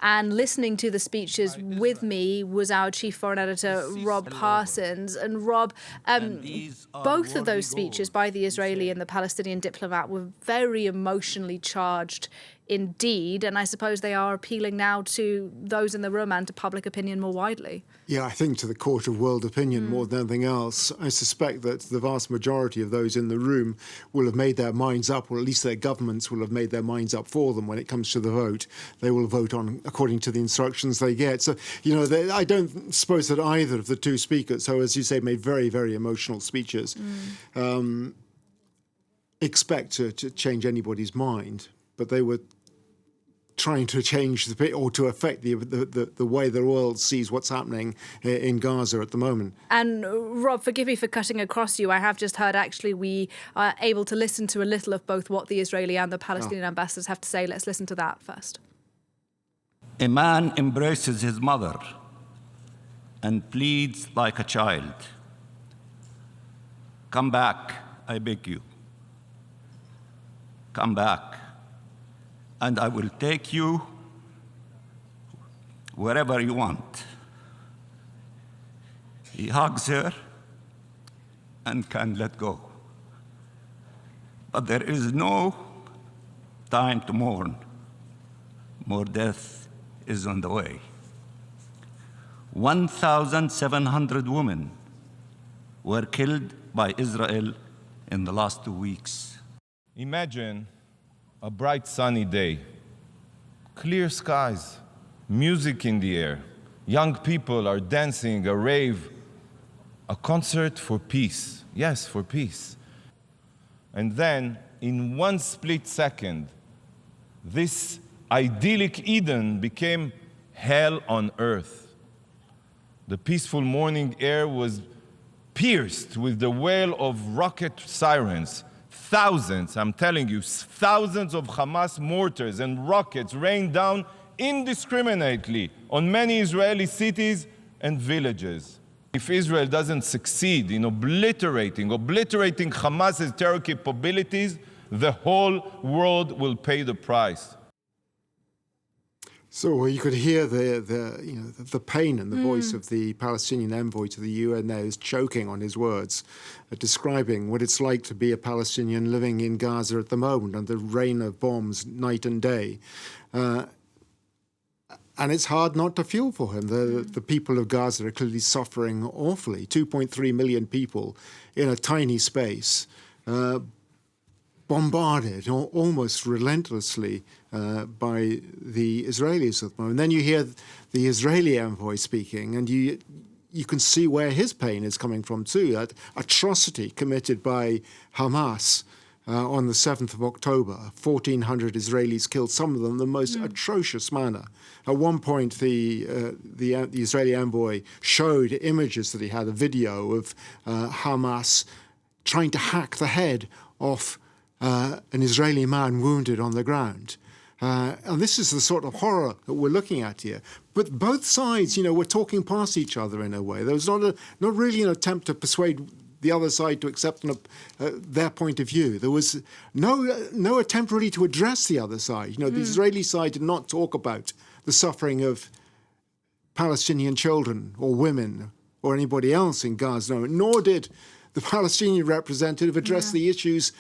And listening to the speeches with me was our chief foreign editor, Rob Parsons. And Rob, both of those speeches by the Israeli and the Palestinian diplomat were very emotionally charged indeed, and I suppose they are appealing now to those in the room and to public opinion more widely. Yeah, I think to the court of world opinion more than anything else. I suspect that the vast majority of those in the room will have made their minds up, or at least their governments will have made their minds up for them when it comes to the vote. They will vote on according to the instructions they get. So, I don't suppose that either of the two speakers, so as you say, made very, very emotional speeches, expect to change anybody's mind. But they were trying to change or to affect the way the world sees what's happening in Gaza at the moment. And Rob, forgive me for cutting across you. I have just heard actually we are able to listen to a little of both what the Israeli and the Palestinian ambassadors have to say. Let's listen to that first. A man embraces his mother and pleads like a child. Come back, I beg you. Come back, and I will take you wherever you want. He hugs her and can let go. But there is no time to mourn. More death is on the way. 1,700 women were killed by Israel in the last 2 weeks. Imagine a bright sunny day, clear skies, music in the air, young people are dancing, a rave, a concert for peace. Yes, for peace. And then, in one split second, this idyllic Eden became hell on earth. The peaceful morning air was pierced with the wail of rocket sirens. Thousands, I'm telling you, thousands of Hamas mortars and rockets rained down indiscriminately on many Israeli cities and villages. If Israel doesn't succeed in obliterating Hamas's terror capabilities, the whole world will pay the price. So you could hear the pain in the voice of the Palestinian envoy to the UN there, who's choking on his words, describing what it's like to be a Palestinian living in Gaza at the moment under the rain of bombs night and day. And it's hard not to feel for him. The people of Gaza are clearly suffering awfully. 2.3 million people in a tiny space, bombarded almost relentlessly by the Israelis at the moment. And then you hear the Israeli envoy speaking, and you can see where his pain is coming from too. That atrocity committed by Hamas on the 7th of October, 1,400 Israelis killed, some of them in the most atrocious manner. At one point, the Israeli envoy showed images that he had, a video of Hamas trying to hack the head off an Israeli man wounded on the ground. And this is the sort of horror that we're looking at here. But both sides, were talking past each other in a way. There was not really an attempt to persuade the other side to accept their point of view. There was no attempt really to address the other side. The Israeli side did not talk about the suffering of Palestinian children or women or anybody else in Gaza, nor did the Palestinian representative address the issues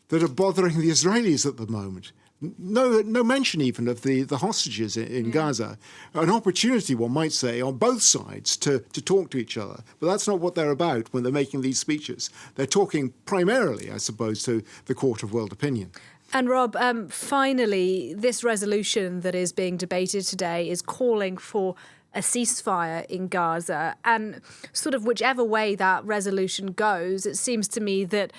that are bothering the Israelis at the moment. No mention even of the hostages in Gaza. An opportunity, one might say, on both sides to talk to each other. But that's not what they're about when they're making these speeches. They're talking primarily, I suppose, to the court of world opinion. And Rob, finally, this resolution that is being debated today is calling for a ceasefire in Gaza. And sort of whichever way that resolution goes, it seems to me that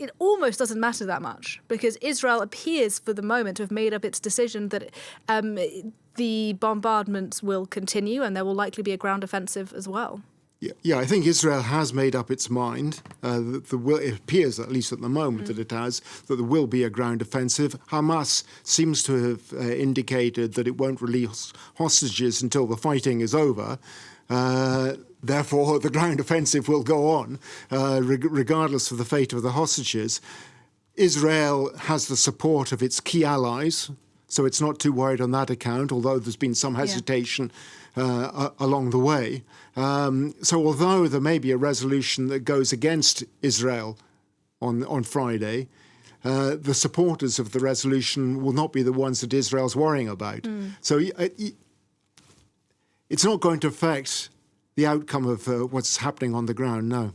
it almost doesn't matter that much, because Israel appears for the moment to have made up its decision that the bombardments will continue and there will likely be a ground offensive as well. Yeah, I think Israel has made up its mind. It appears, at least at the moment, that it has, that there will be a ground offensive. Hamas seems to have indicated that it won't release hostages until the fighting is over. Therefore, the ground offensive will go on, regardless of the fate of the hostages. Israel has the support of its key allies, So it's not too worried on that account, although there's been some hesitation along the way. So although there may be a resolution that goes against Israel on Friday, the supporters of the resolution will not be the ones that Israel's worrying about. So it's not going to affect the outcome of what's happening on the ground, no.